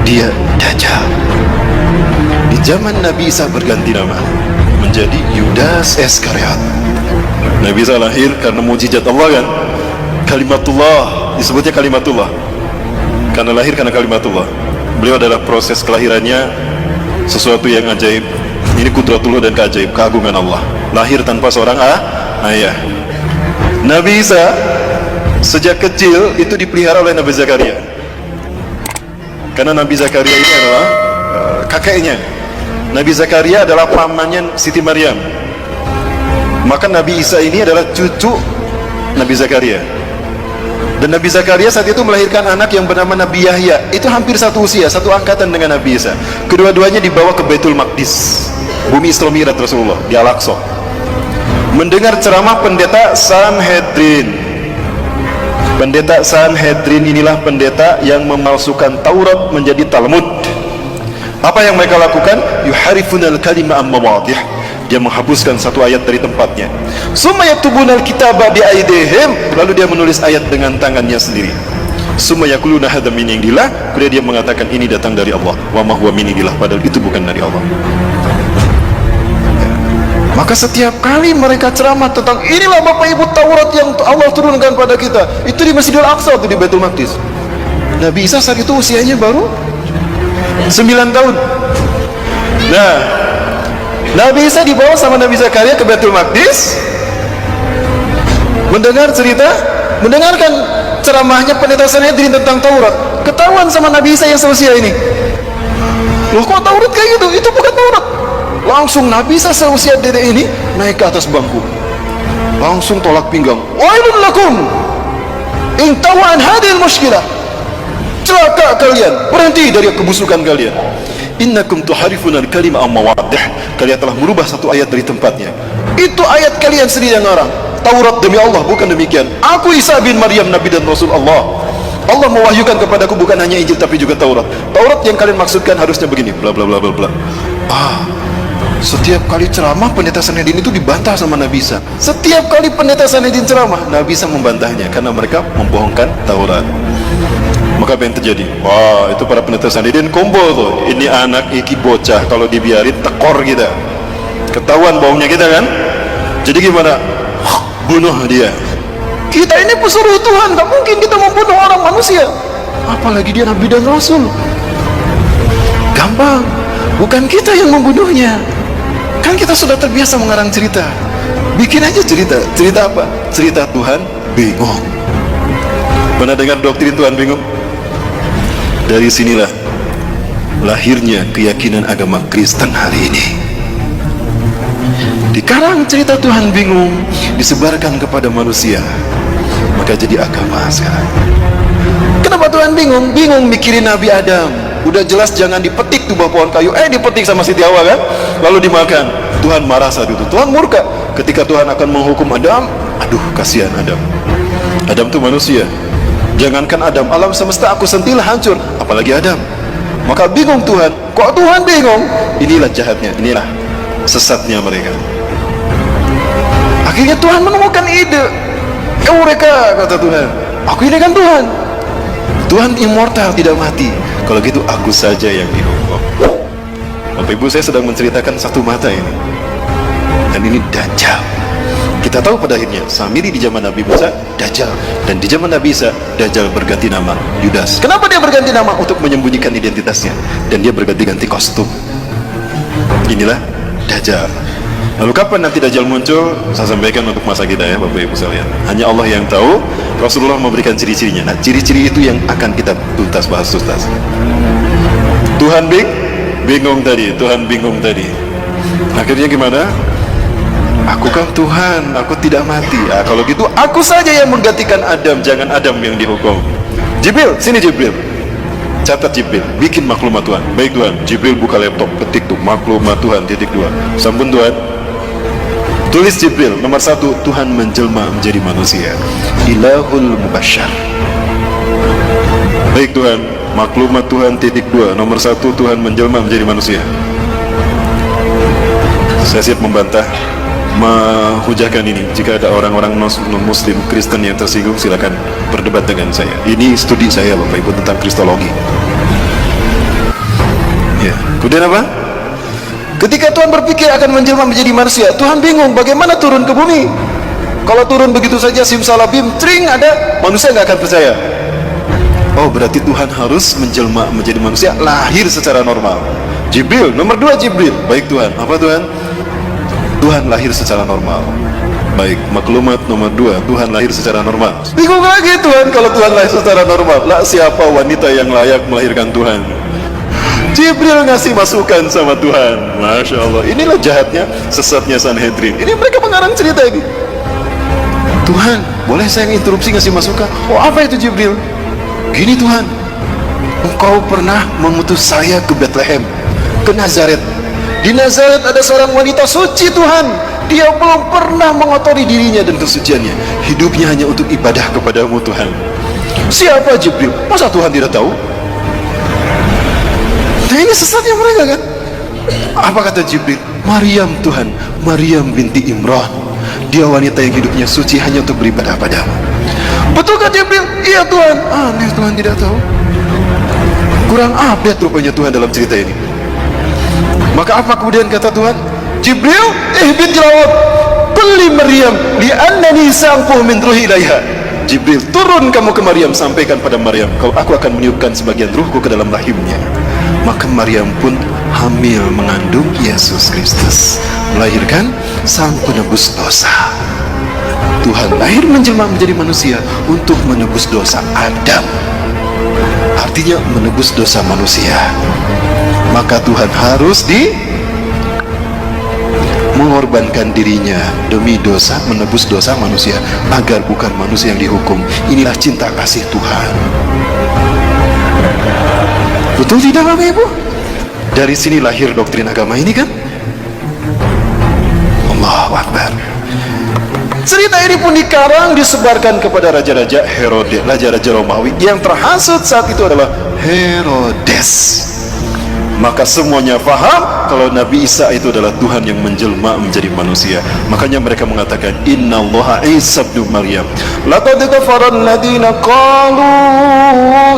dia Dajjal. Di zaman Nabi Isa berganti nama menjadi Yudas Iskariot. Nabi Isa lahir karena mujizat Allah kan, kalimatullah, disebutnya kalimatullah karena lahir karena kalimatullah. Beliau adalah proses kelahirannya sesuatu yang ajaib. Ini kudratullah dan keajaib, keagungan Allah. Lahir tanpa seorang ayah. Nabi Isa sejak kecil itu dipelihara oleh Nabi Zakaria, karena Nabi Zakaria ini adalah kakeknya. Nabi Zakaria adalah pamannya Siti Maryam. Maka Nabi Isa ini adalah cucu Nabi Zakaria. Dan Nabi Zakaria saat itu melahirkan anak yang bernama Nabi Yahya. Itu hampir satu usia, satu angkatan dengan Nabi Isa. Kedua-duanya dibawa ke Baitul Maqdis, bumi Isra Mi'raj Rasulullah, di Al-Aqsa. Mendengar ceramah pendeta Sanhedrin. Pendeta Sanhedrin inilah pendeta yang memalsukan Taurat menjadi Talmud. Apa yang mereka lakukan? Yuharifunal kalima ammawadih. Dia menghapuskan satu ayat dari tempatnya. Summa yaktubunal kitaba biaidihim. Lalu dia menulis ayat dengan tangannya sendiri. Summa yaquluna hadza min indillah. Kemudian dia mengatakan ini datang dari Allah. Wa ma huwa min indillah, padahal itu bukan dari Allah. Maka setiap kali mereka ceramah tentang inilah Bapak Ibu Taurat yang Allah turunkan pada kita, itu di Masjidil Aqsa, itu di Baitul Maqdis. Nabi Isa saat itu usianya baru 9 tahun. Nah, Nabi Isa dibawa sama Nabi Zakaria ke Baitul Maqdis, mendengarkan ceramahnya pendeta Sanhedrin tentang Taurat. Ketahuan sama Nabi Isa yang seusia ini, loh kok Taurat kayak gitu? Itu bukan Taurat. Langsung Nabi Isa seusia dedek ini naik ke atas bangku, langsung tolak pinggang. Wailun lakum in tawan hadil mushkilah. Celaka kalian, berhenti dari kebusukan kalian. Innakum tuharifunal kalima ammawadih. Kalian telah merubah satu ayat dari tempatnya. Itu ayat kalian sendiri yang ngarang. Taurat demi Allah, bukan demikian. Aku Isa bin Maryam, Nabi dan Rasul Allah. Allah mewahyukan kepadaku bukan hanya Injil tapi juga Taurat. Taurat yang kalian maksudkan harusnya begini, bla bla bla bla bla. Setiap kali ceramah pendeta Sanhedrin itu dibantah sama Nabi Isa. Setiap kali pendeta Sanhedrin ceramah, Nabi Isa membantahnya karena mereka membohongkan Taurat. Maka apa yang terjadi? Wah, itu para pendeta Sanhedrin kumpul tuh. Ini anak iki bocah, kalau dibiarin tekor kita. Ketahuan bohongnya kita kan? Jadi gimana? Bunuh dia. Kita ini pesuruh Tuhan, gak mungkin kita membunuh orang manusia, apalagi dia Nabi dan Rasul. Gampang, bukan kita yang membunuhnya. Kan kita sudah terbiasa mengarang cerita. Bikin aja cerita. Cerita apa? Cerita Tuhan bingung. Pernah dengar doktrin Tuhan bingung? Dari sinilah lahirnya keyakinan agama Kristen hari ini. Dikarang cerita Tuhan bingung, disebarkan kepada manusia, maka jadi agama sekarang. Kenapa Tuhan bingung? Bingung mikirin Nabi Adam. Udah jelas jangan dipetik tuh buah pohon kayu, dipetik sama Siti Hawa kan, lalu dimakan. Tuhan marah saat itu, Tuhan murka ketika Tuhan akan menghukum Adam. Aduh, kasihan Adam. Adam tuh manusia, jangankan Adam, alam semesta aku sentil hancur, apalagi Adam. Maka bingung Tuhan. Kok Tuhan bingung? Inilah jahatnya, inilah sesatnya mereka. Akhirnya Tuhan menemukan ide. Eureka, kata Tuhan, aku ini kan Tuhan. Tuhan immortal, tidak mati. Kalau gitu aku saja yang dihukum. Bapak Ibu, saya sedang menceritakan satu mata ini. Dan ini Dajjal. Kita tahu pada akhirnya Samiri di zaman Nabi Musa Dajjal, dan di zaman Nabi Isa Dajjal berganti nama Yudas. Kenapa dia berganti nama? Untuk menyembunyikan identitasnya. Dan dia berganti-ganti kostum. Inilah Dajjal. Lalu kapan nanti Dajjal muncul? Saya sampaikan untuk masa kita ya Bapak Ibu sekalian. Hanya Allah yang tahu. Rasulullah memberikan ciri-cirinya. Nah, ciri-ciri itu yang akan kita bahas tuntas. Tuhan bingung tadi. Tuhan bingung tadi. Akhirnya gimana? Aku kan Tuhan, aku tidak mati. Kalau gitu aku saja yang menggantikan Adam, jangan Adam yang dihukum. Jibril, sini Jibril. Catat Jibril, bikin maklumat Tuhan. Baik Tuhan. Jibril buka laptop, ketik tuh maklumat Tuhan .2. Sampun Tuhan. Tulis Jibril, nomor 1, Tuhan menjelma menjadi manusia. Ilahul Mubasyar. Baik Tuhan, maklumat Tuhan .2. Nomor 1, Tuhan menjelma menjadi manusia. Saya siap membantah, menghujahkan ini. Jika ada orang-orang non-muslim, Kristen yang tersinggung, silakan berdebat dengan saya. Ini studi saya Bapak Ibu tentang Kristologi. Kemudian apa? Ketika Tuhan berpikir akan menjelma menjadi manusia, Tuhan bingung bagaimana turun ke bumi. Kalau turun begitu saja simsalabim, tring ada, manusia nggak akan percaya. Oh, berarti Tuhan harus menjelma menjadi manusia, lahir secara normal. Jibril, nomor 2 Jibril. Baik Tuhan, apa Tuhan? Tuhan lahir secara normal. Baik, maklumat nomor 2, Tuhan lahir secara normal. Bingung lagi Tuhan, kalau Tuhan lahir secara normal, lah siapa wanita yang layak melahirkan Tuhan? Jibril ngasih masukan sama Tuhan. Masya Allah, inilah jahatnya, sesatnya Sanhedrin. Ini mereka mengarang cerita ini. Tuhan, boleh saya interupsi ngasih masukan? Oh, apa itu Jibril? Gini Tuhan, Engkau pernah mengutus saya ke Bethlehem, ke Nazaret. Di Nazaret ada seorang wanita suci Tuhan. Dia belum pernah mengotori dirinya dan kesuciannya. Hidupnya hanya untuk ibadah kepadamu Tuhan. Siapa Jibril? Masa Tuhan tidak tahu? Nah, ini sesatnya mereka kan? Apa kata Jibril? Maryam Tuhan, Maryam binti Imran. Dia wanita yang hidupnya suci hanya untuk beribadah padamu. Betulkah Jibril? Iya Tuhan. Aneh, Tuhan tidak tahu. Kurang update rupanya Tuhan dalam cerita ini. Maka apa kemudian kata Tuhan? Jibril, ihbit ilawat kulli Maryam li'annani sa'ampuh min ruhi ilaiha. Jibril, turun kamu ke Maryam, sampaikan pada Maryam, kalau aku akan meniupkan sebagian ruhku ke dalam rahimnya. Maka Maryam pun hamil mengandung Yesus Kristus, melahirkan sang penebus dosa. Tuhan lahir menjelma menjadi manusia untuk menebus dosa Adam, artinya menebus dosa manusia. Maka Tuhan harus mengorbankan dirinya demi dosa, menebus dosa manusia, agar bukan manusia yang dihukum. Inilah cinta kasih Tuhan. Betul tidak Bapak Ibu? Dari sini lahir doktrin agama ini kan? Allahu Akbar. Cerita ini pun dikarang, disebarkan kepada raja-raja Herodes, raja-raja Romawi. Yang terhasut saat itu adalah Herodes. Maka semuanya paham kalau Nabi Isa itu adalah Tuhan yang menjelma menjadi manusia. Makanya mereka mengatakan Innallaha Isa ibnu Maryam. Laqad kafara alladziina qalu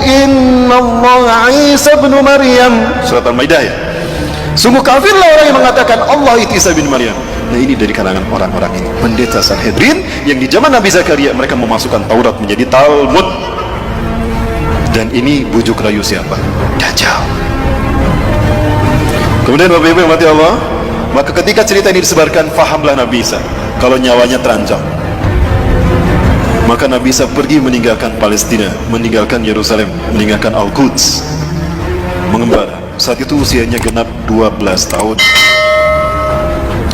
Innallaha Isa ibnu Maryam. Surat Al-Maidah ya. Sungguh kafirlah orang yang mengatakan Allah itu Isa bin Maryam. Nah, ini dari kalangan orang-orang ini, pendeta Sanhedrin yang di zaman Nabi Zakaria mereka memasukkan Taurat menjadi Talmud. Dan ini bujuk rayu siapa? Dajjal. Kemudian Bapak Ibu yang mati Allah, maka ketika cerita ini disebarkan, fahamlah Nabi Isa kalau nyawanya terancam. Maka Nabi Isa pergi meninggalkan Palestina, meninggalkan Yerusalem, meninggalkan Al-Quds, mengembara. Saat itu usianya genap 12 tahun.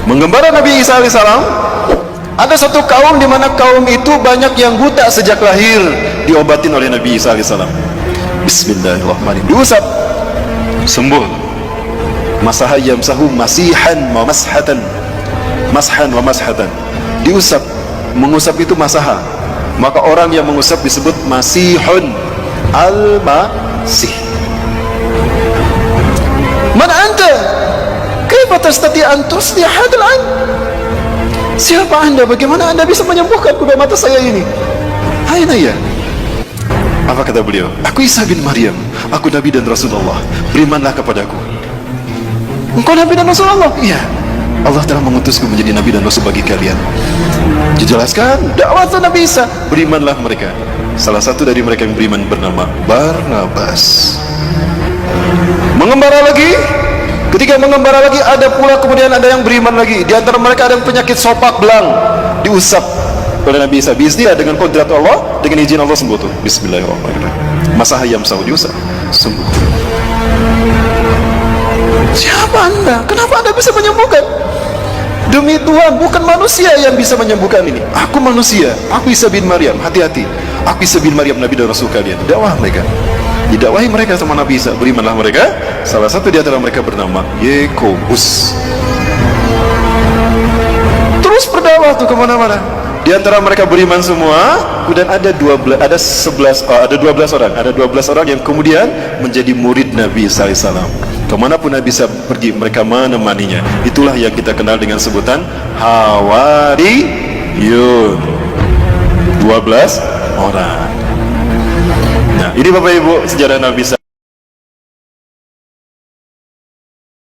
Mengembara Nabi Isa alaihissalam. Ada satu kaum di mana kaum itu banyak yang buta sejak lahir, diobatin oleh Nabi Isa alaihissalam. Bismillahirrahmanirrahim. Diusap, sembuh. Masaha yamsahu masihan wa mashatan. Mashan wa mashatan. Diusap, mengusap itu masaha. Maka orang yang mengusap disebut masihun al-masih. Man anta? Kaifa tastati an tuslih hadzal ain? Siapa Anda? Bagaimana Anda bisa menyembuhkan kedua mata saya ini? Aina ya? Apa kata beliau? Aku Isa bin Maryam, aku Nabi dan Rasulullah. Berimanlah kepadaku. Engkau Nabi dan Rasulullah? Iya. Allah telah mengutusku menjadi Nabi dan Rasul bagi kalian. Dijelaskan dakwah Nabi Isa. Berimanlah mereka. Salah satu dari mereka yang beriman bernama Barnabas. Mengembara lagi. Ketika mengembara lagi, ada pula kemudian ada yang beriman lagi. Di antara mereka ada yang penyakit sopak belang, diusap oleh Nabi Isa. Bismillah, dengan kodrat Allah, dengan izin Allah sembuh tuh. Bismillahirrahmanirrahim. Masa hayam sahud diusap, sembuh. Siapa Anda? Kenapa Anda bisa menyembuhkan? Demi Tuhan, bukan manusia yang bisa menyembuhkan ini. Aku manusia, aku Isa bin Maryam. Hati-hati, aku Isa bin Maryam, Nabi dan Rasul kalian. Dakwah mereka, didakwahi mereka sama Nabi Isa. Berimanlah mereka. Salah satu di antara mereka bernama Yakobus. Terus berdakwah tuh kemana-mana. Di antara mereka beriman semua. Kemudian ada 12 orang yang kemudian menjadi murid Nabi SAW. Kemanapun Nabi Isa pergi, mereka menemaninya. Itulah yang kita kenal dengan sebutan Hawariyun. 12 orang. Nah, ini Bapak Ibu sejarah Nabi Isa.